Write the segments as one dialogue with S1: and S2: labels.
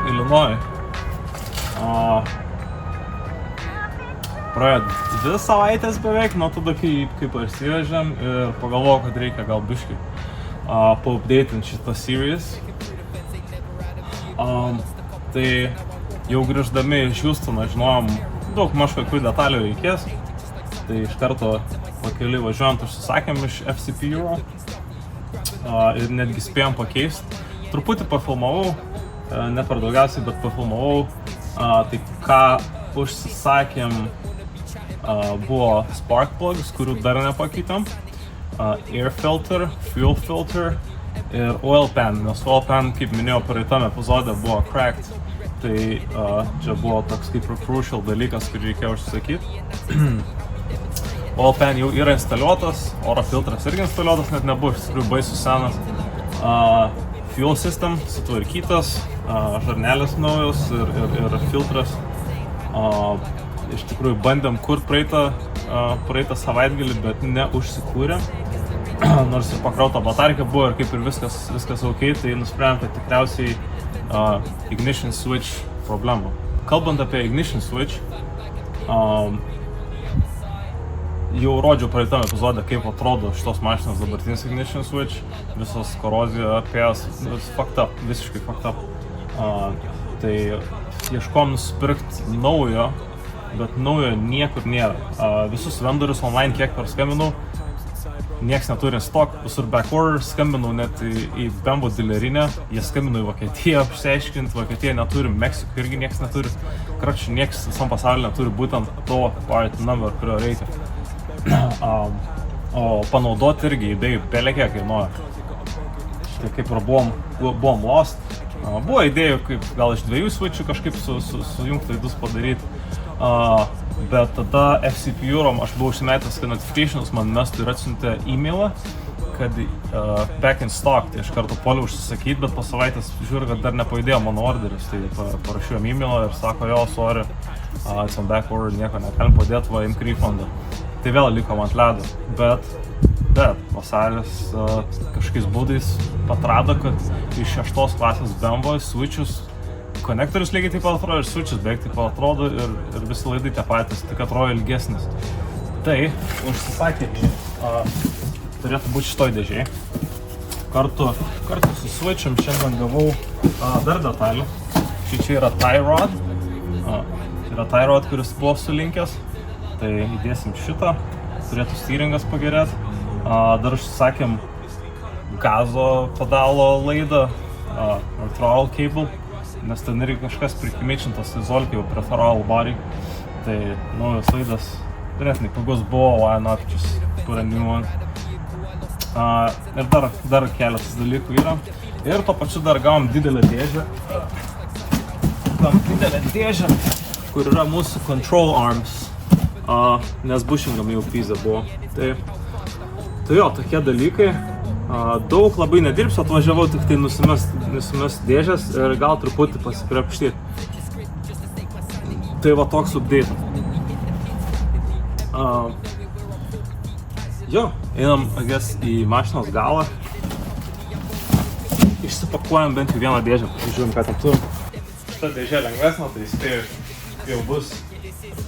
S1: Illinois. Praėjo 2 savaitės beveik nuo tada, kai parsivežėm ir pagalvojau, kad reikia gal biškį paupdėtinti šitą series. Tai jau grįždami iš Houstono žinojom daug maž kokių detalių reikės. Tai iš karto pakeliui važiuojant užsisakėm iš FCP Euro ir netgi spėjom pakeisti. Truputį pafilmavau, ne per daugiausiai, bet pafilmavau. Tai ką užsisakėm buvo spark plugs, kurių dar nepakeitėm. Air filter, fuel filter ir oil pan, nes oil pan, kaip minėjau, praeitam epizode buvo cracked. Tai čia buvo toks kaip crucial dalykas, kurį reikėjo užsisakyti. Oil pan jau yra instaliuotas, oro filtras irgi instaliuotas, net nebuvo iš tikrųjų baisus senas. Fuel system sutvarkytas, žarnelis naujos ir filtras. Iš tikrųjų bandėm kurt praeitą savaitgalį, bet neužsikūrė. Nors ir pakrauta batarkė buvo ir kaip ir viskas ok, tai nusprendėm, kad tikriausiai ignition switch problema. Kalbant apie ignition switch, jau rodžiau praeitam epizodę, kaip atrodo šitos mašinos dabartinis ignition switch, visos korozija apėjęs, fucked up, visiškai fucked up. Tai ieškom nusipirkti naujo, bet naujo niekur nėra. Visus vendorius online kiek perskambinau, nieks neturi stock, visur back order, skambinau net į Bembo dilerinę, jie skambino į Vokietiją apsiaiškinti, Vokietija neturi, Meksiko irgi nieks neturi, kračiu nieks visam pasaulyje neturi būtent to part number, kurio reikia. O panaudoti irgi idėjų belekiek kainuoja. Tai kaip ir buvom lost. Buvo idėjų, kaip gal iš 2 switchų kažkaip sujungti laidus padaryti. Bet tada FCP Euro, aš buvau užsimetęs, kad notifications man mestų ir atsiuntė e-mailą, kad back in stock, tai iš karto puoliau užsisakyti, bet po savaitės žiūriu, kad dar nepajudėjo mano orderis, tai parašiau e-mailą ir sako, jo, sorry, it's on back order, nieko negalim padėti, va, imk refundą. Tai vėl liko ant ledo, bet vasaris kažkokiais būdais atrado, kad iš 6 klasės Bembo switchus konektorius lygiai taip pat atrodo ir switchus beveik taip pat atrodo ir visi laidai tie patys, tik atrodo ilgesnis. Tai užsisakėm jį, turėtų būti šitoj dėžėj. Kartu su switchum šiandien gavau dar detalių. Čia yra tie rod, yra tie rod, kuris buvo sulinkęs. Tai įdėsim šitą, turėtų styringas pagerėti. Dar užsisakėm gazo pedalo laidą, ar throttle cable, nes ten irgi kažkas prikimėčintas izolkė jau prie throttle body. Tai naujas laidas, ganėtinai pigus buvo, why not just put a new one. Ir dar keletas dalykų yra. Ir tuo pačiu dar gavom didelę dėžę. Kur yra mūsų control arms, nes bushingam jau pizė buvo. Tai jo, tokie dalykai. Daug labai nedirbsiu, atvažiavau tik tai nusimest dėžės ir gal truputį pasikrepštyti. Tai va toks update. Jo, einam, į mašinos galą. Išsipakuojam bent jau vieną dėžę, žiūrim, ką ten turim. Šita dėžė lengvesnė, tai spėju, jau bus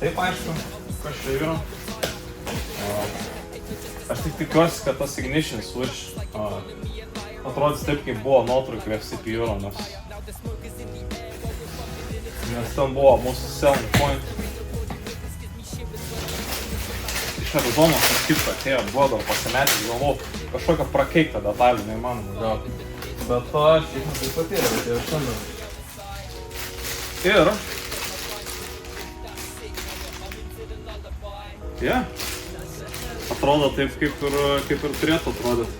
S1: taip aišku, kas čia yra. Aš tik tikiuosi, kad tas ignition switch atrodys taip, kaip buvo nuotraukų FCP Euro, nes ten buvo mūsų selling point. Iš Arizonos kažkaip atėjo, buvo dar pasimetęs, galvau, kažkokią prakeiktą detalį neįmanoma gauti. Bet aš taip pat yra šiandien. Ir atrodo taip, kaip ir turėtų atrodyti.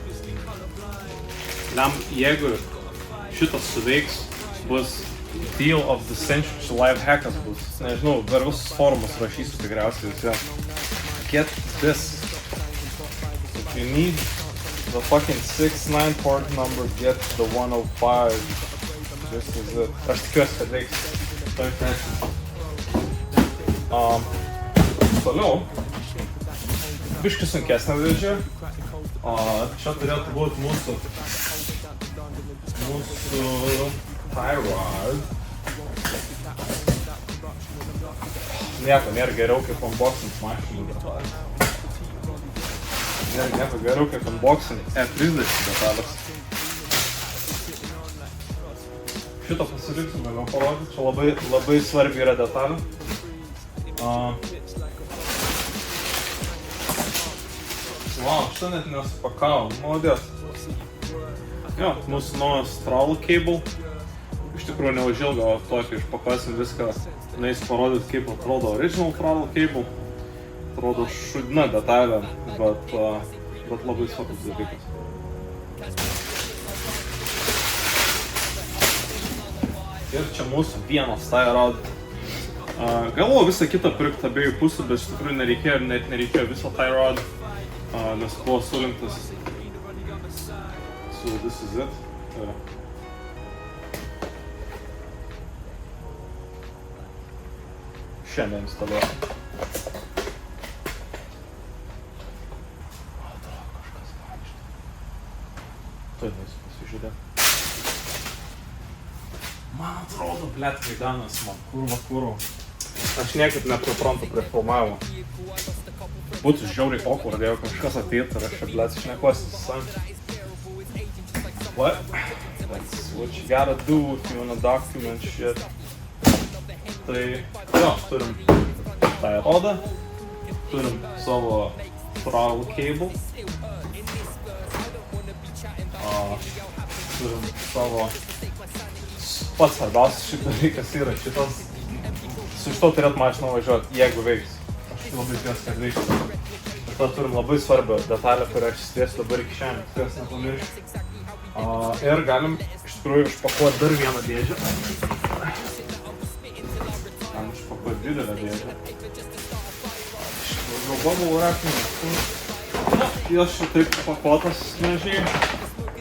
S1: Jeigu šitas suveiks, bus deal of the century, čia life hackas bus. Nežinau, dar visus forumus rašysiu tikriausiai visi. Get this. If you need the fucking 69 part number, get the 105. This is it. Aš tikiuosi, kad veiks. Toliau. Biškį sunkesnė dėžė. Čia turėtų būti mūsų tie rod. Nieko, nėra geriau kaip unboxing mašinų detalės. Nėra nieko geriau kaip unboxing E30 detalės. Šitą pasiliksiu, vėliau parodyti, čia labai svarbi yra detalė. Wow, šitą net nesupakau, молодец. Jo, mūsų naujas throttle cable. Iš tikrųjų neužilgo tokį išpakuosim viską, neis parodyti, kaip atrodo original throttle cable. Atrodo šudina detalė, bet labai svarbus dalykas. Ir čia mūsų vienas tie rod. Galvoju visą kitą pirkti abiejų pusių, bet iš tikrųjų nereikėjo viso tie rod, nes buvo surinktas. So this is it. Šiandien instaliuoju. Tuoj pasižiūrėk. Man atrodo, blet, vaidanas man, kurva. Aš niekaip nepriprantu prie filmavimo. Būtų žiauriai awkward, jeigu kažkas ateitų ir aš čia, blet, šnekuosi su savim. What? That's what you gotta do if you wanna document shit. Tai, jo, turim tą rodą, turim savo throttle cable, turim savo, pats svarbiausias šitas dalykas yra šitas, su šito turėt mašiną važiuoti, jeigu veiks. Aš labai tikiuosi, kad veiks. Ir tada turim labai svarbią detalę, kurią aš įsidėsiu dabar į kišenę, tikiuosi nepamiršiu. Ir galim iš tikrųjų išpakuoti dar vieną dėžę. Galim išpakuoti didelę dėžę. Bubble wrap. Jos šitaip pakuotas nežiai.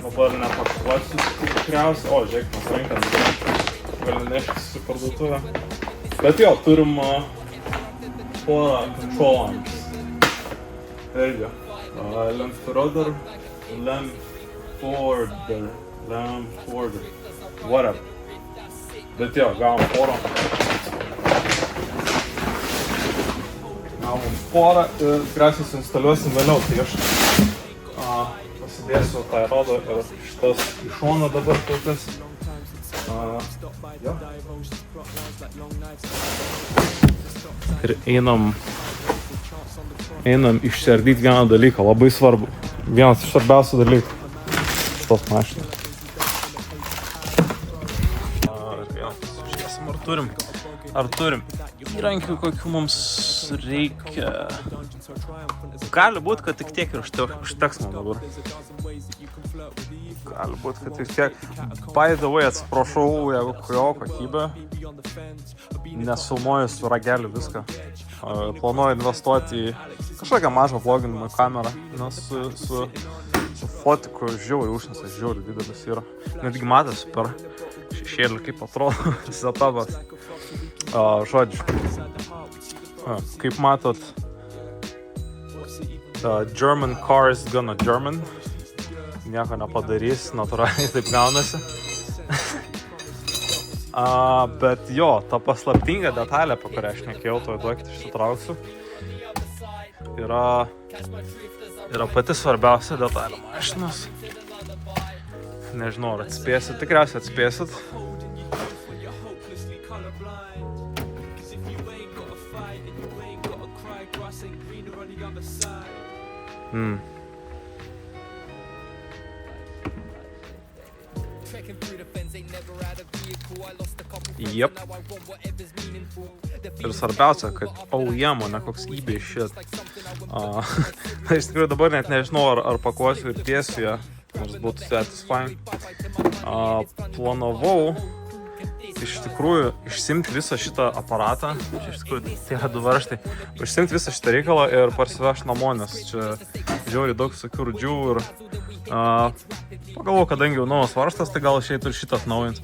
S1: Dabar nepakuosiu tikriausiai. O, žiūrėk, mes ranką gali neštis į parduotuvę. Bet jo, turim porą control arms. Irgi. Lamforder. Whatever. Bet jo, gavom porą. Ir tikriausiai suinstaliuosim vėliau, tai aš pasidėsiu tą rodą ir šitas į šoną dabar tokias. Jo. Ir einam išsiardyti vieną dalyką, labai svarbu. Vienas iš svarbiausių dalykų šitos mašinos. Žiūrėsim, ar turim įrankių, kokių mums reikia. Gali būt, kad tik tiek ir užteks man dabar. Gali būt, kad tik tiek. By the way, atsiprašau, jeigu kurio kokybė. Nesufilmuoju su rageliu viską. Planuoju investuoti į kažkokią mažą vloginimo kamerą, nes su fotiku žiauriai užsnesas, žiauriai didelis yra. Netgi matosi per šešėlį, kaip atrodo setupas. Žodžiu, kaip matot, German car is gonna German. Nieko nepadarys, natūraliai taip gaunasi. Bet jo, ta paslaptinga detalė, apie kurią aš nekėjau, to duokit išsitrauksiu, yra pati svarbiausia detalė mašinos. Nežinau, ar atspėsit, tikriausiai atspėsit. Jep. Ir svarbiausia, kad OEM, o ne koks eBay shit. Iš tikrųjų dabar net nežinau, ar pakuosiu ir tiesiu ją, nors būtų satisfying. Planavau iš tikrųjų išsimti visą šitą aparatą, čia iš tikrųjų tai yra 2 varžtai, išsimti visą šitą reikalą ir parsivešti namo, nes čia žiauriai daug visokių rūdžių ir pagalvoju, kadangi jau naujas varžtas, tai gal išeitų ir šitas naujins.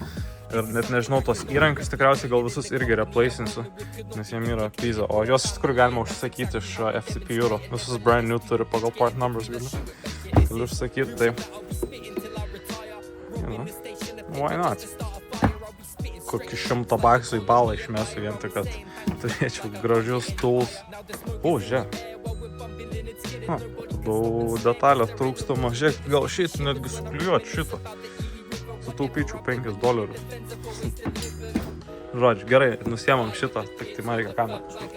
S1: Ir net nežinau, tos įrankius tikriausiai gal visus irgi replacinsiu, nes jiem yra pizza. O jos iš tikrųjų galima užsakyti iš FCP Euro. Visus brand new turi pagal part numbers galiu užsakyti, tai... You know, why not? kokį 100 baksų į balą išmesiu vien tai, kad turėčiau gražius tools. Žiūrėk. Daug detalės trūksta mažiek. Gal šitą netgi suklijuoti šitą. Sutaupyčiau $5. Žodžiu, gerai, nusiemam šitą, tik tai man reikia kamerą kažkaip.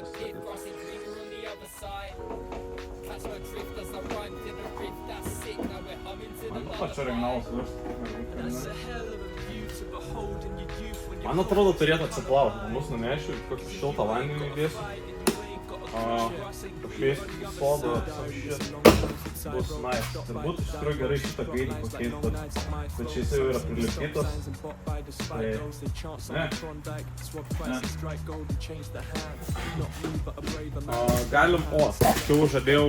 S1: Man atrodo, turėtų atsiplauti. Namus nunešiu, kokį šiltą vandenį įdėsiu. Pašviesiu į sodą, bus nice. Ir būtų iš tikrųjų gerai šitą gaidį pakeisti, bet šis jau yra prilipdytas. Galim, jau žadėjau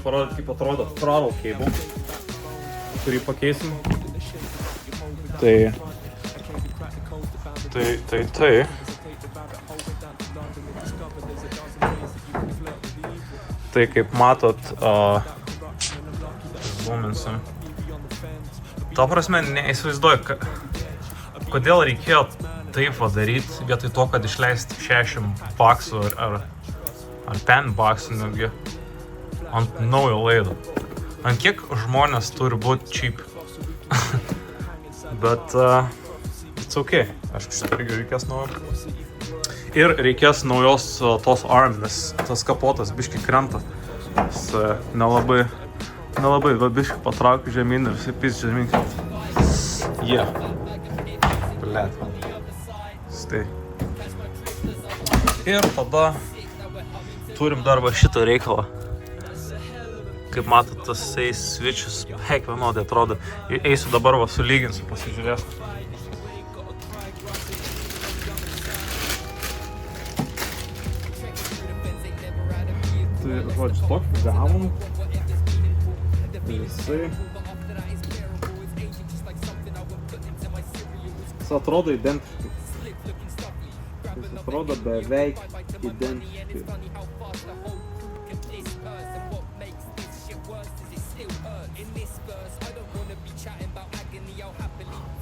S1: parodyti, kaip atrodo throttle cable, kurį pakeisim. Tai kaip matot, zoominsim. Ta prasme, neįsivaizduoju, kodėl reikėjo taip padaryti, vietoj to, kad išleisti $60 ar $10 netgi ant naujo laido. Ant kiek žmonės turi būti cheap. Bet it's okay. Aišku, šitą irgi reikės naujo. Ir reikės naujos tos arm, nes tas kapotas biški krenta. Jis nelabai biški patraukia žemyn ir pys žemyn. Blet. Stai. Ir tada turim dar va šitą reikalą. Kaip matot, tas switches beveik vienodai atrodo. Eisiu dabar va sulyginsiu, pasižiūrėsiu. Tai, žodžiu, tokį gavom. Jisai atrodo identiškai. Jis atrodo beveik identiškai.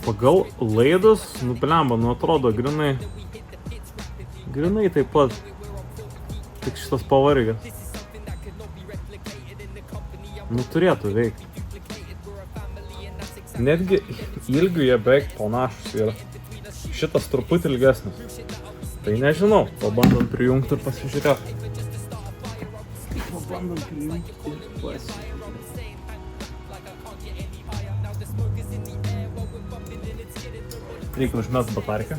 S1: Pagal laidas, blemba, atrodo grinai taip pat. Tik šitas pavargas. Turėtų veikti. Netgi ilgių jie beveik panašus yra. Šitas truputį ilgesnis. Tai nežinau, pabandom prijungti ir pasižiūrėti. Reikia užmest batariką.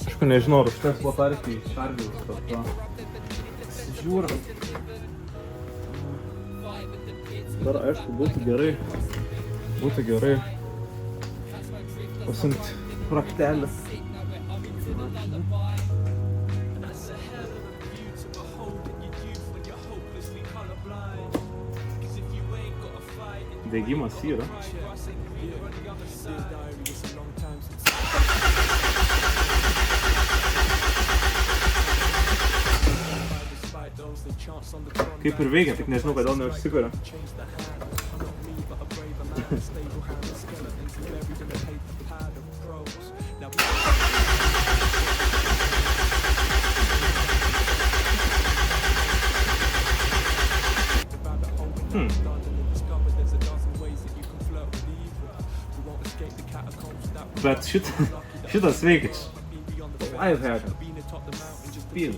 S1: Aišku, nežinau, ar užteks batarikai šardius, bet pasižiūrim. Dar, aišku, būtų gerai pasimti raktelį. Degimas yra. Kaip ir veikia, tik nežinau, kodėl neužsikuria. Bet šitas veikia. Lifehack. Spin.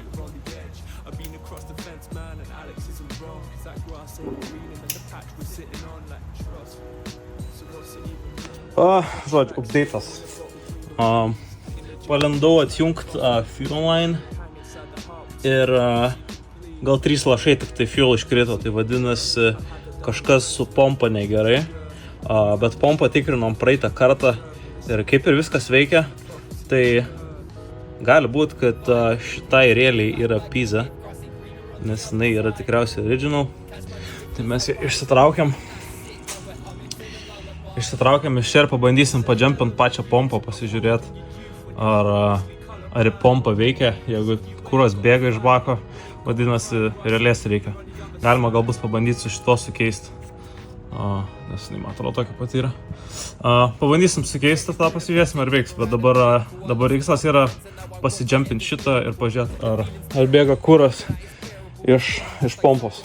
S1: Žodžiu, update'as. Palendau atjungt fuel line ir gal 3 lašai tik tai fuel iškrito, tai vadinasi kažkas su pompa negerai. Bet pompą tikrinom praeitą kartą ir kaip ir viskas veikia, tai gali būti, kad šitai realiai yra Pisa, nes jinai yra tikriausiai original. Tai mes ją išsitraukiam iš čia ir pabandysim padžempint pačią pompą, pasižiūrėti, ar pompa veikia. Jeigu kuras bėga iš bako, vadinasi, realiais reikia. Galima galbūt pabandyti su šito sukeisti. Nes man atrodo tokia pat yra. Pabandysim sukeisti tą, pasižiūrėsim ar veiks, bet dabar reiksas yra pasidžempinti šitą ir pažiūrėti, ar bėga kuras iš pompos.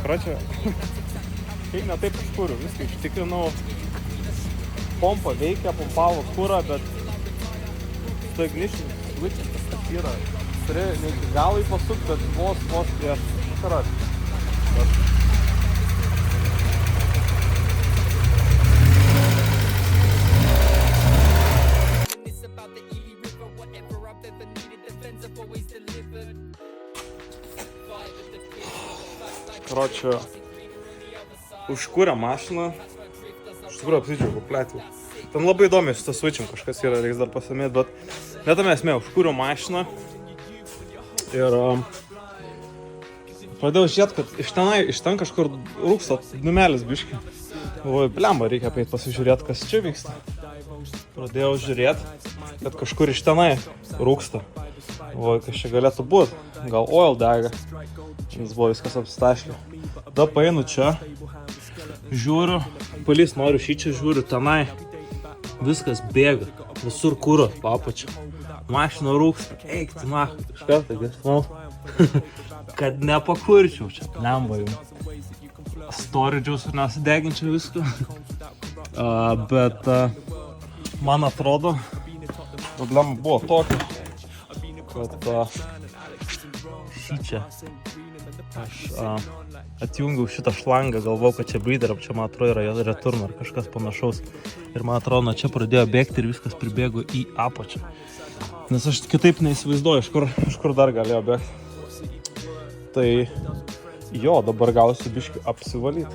S1: Короче, kaip ne taip iškūriu, viską ištikrinau, pompa veikia, pompavo kurą, bet su ignition switch tas yra. Turi ne iki galo pasukti, bet vos prieš karas. Короче, užkūrė mašiną, iš tikrųjų apsidžiaugiau, plėtį. Ten labai įdomiai su tas switch'im kažkas yra, reiks dar pasamėti, bet netame esmė, užkūriau mašiną ir pradėjau žiūrėti, kad iš ten kažkur rūksta numelis biškį. Galvoju, blemba, reikia apeit pasižiūrėti, kas čia vyksta. Pradėjau žiūrėti, kad kažkur iš tenai rūksta. Galvoju, kas čia galėtų būti, gal oil dega. Nes buvo viskas apstaškė. Tada paeinu čia, žiūriu, palys noriu šičia, žiūriu tenai, viskas bėga, visur kuro papačia, mašina rūksta, eik, tu na, iš karto gesnau, kad nepakurčiau čia, lemba jau, storidžiaus ir nesideginčiau viską, bet man atrodo, problema buvo tokia, kad šičia aš atjungiau šitą šlangą, galvau, kad čia breatheriam, čia man atrodo yra return ar kažkas panašaus. Ir man atrodo, čia pradėjo bėgti ir viskas pribėgo į apačią. Nes aš kitaip neįsivaizduoju, iš kur dar galėjo bėgti. Tai jo, dabar gausiu biškį apsivalyti.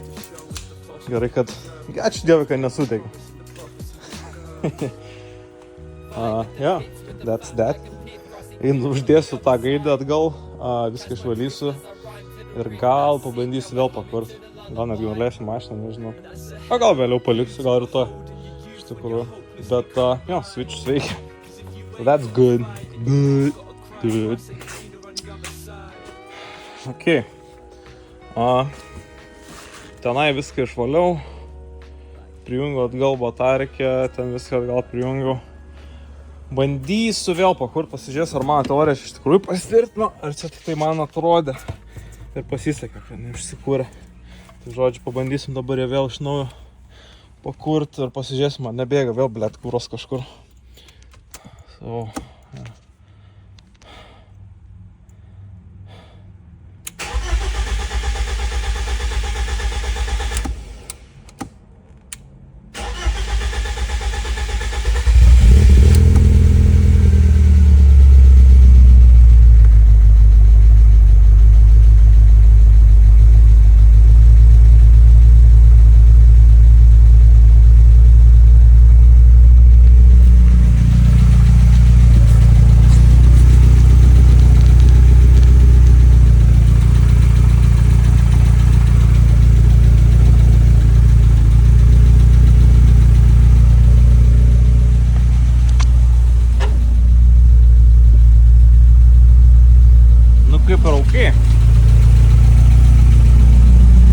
S1: Gerai, kad, ačiū Dievui, kad nesudegė. Yeah, that's that. Uždėsiu tą gaidę atgal, viską išvalysiu. Ir gal pabandysiu vėl pakurti. Gal netgi nuleisiu mašiną, nežinau. O gal vėliau paliksiu, gal rytoj. Iš tikrųjų. Bet, jo, switch veikia. So that's good. Good. Ok. Tenai viską išvaliau. Prijungiau atgal batarikę, ten viską atgal prijungiau. Bandysiu vėl pakurti, pasižiūrėsiu, ar mano teorija iš tikrųjų pasitvirtino, ar čia tik tai man atrodė. Ir pasisekė, kad neišsikūrė. Tai žodžiu, pabandysim dabar jau vėl iš naujo pakurti ir pasižiūrėsim, man nebėga vėl, blėt, kūros kažkur. So, yeah.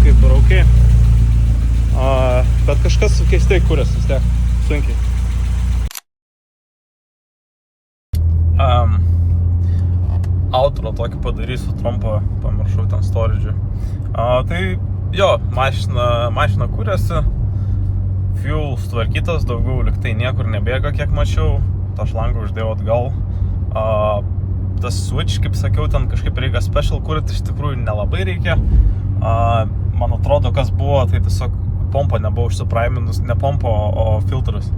S1: Kaip ir ok. Bet kažkas keistai kūrės vis tiek, sunkiai. Outro tokį padarysiu trumpą, pamiršau ten storidžių. Tai jo, mašina kūrėsi, fuel sutvarkytas, daugiau liktai niekur nebėga, kiek mačiau, tą šlangą uždėjau atgal. Tas switch, kaip sakiau, ten kažkaip reikia special kūrėti, iš tikrųjų nelabai reikia. Man atrodo, kas buvo, tai tiesiog pompa nebuvo užsipraiminus, ne pompa, o filtras.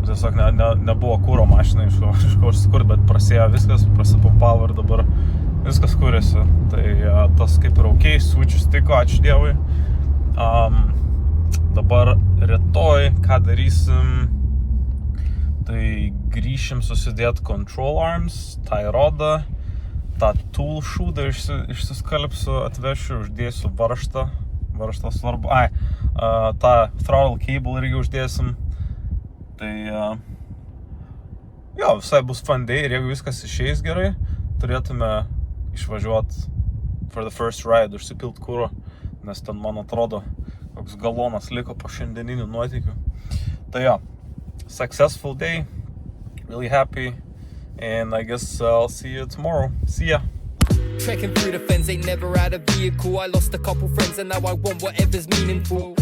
S1: Tiesiog nebuvo kūro mašinai iš ko užsikurt, bet prasėjo viskas, prasipompavo ir dabar viskas kūrėsi. Tai tas kaip ir ok, switch'us tiko, ačiū Dievui. Dabar rytoj, ką darysim, Tai grįšim susidėti control arms, tai rodą, tą tool šūdą išsiskalbsiu, atvešiu, uždėsiu varžtą. Varžtas svarbu. Tą throttle cable irgi uždėsim. Tai jo, visai bus fun day ir jeigu viskas išeis gerai, turėtume išvažiuoti for the first ride, užsipilt kuro, nes ten, man atrodo, koks galonas liko po šiandieninių nuotykių. Tai jo, successful day, really happy, and I guess I'll see you tomorrow. See ya!
S2: Trekking through the fence, ain't never had a vehicle. I lost a couple friends and now I want whatever's meaningful.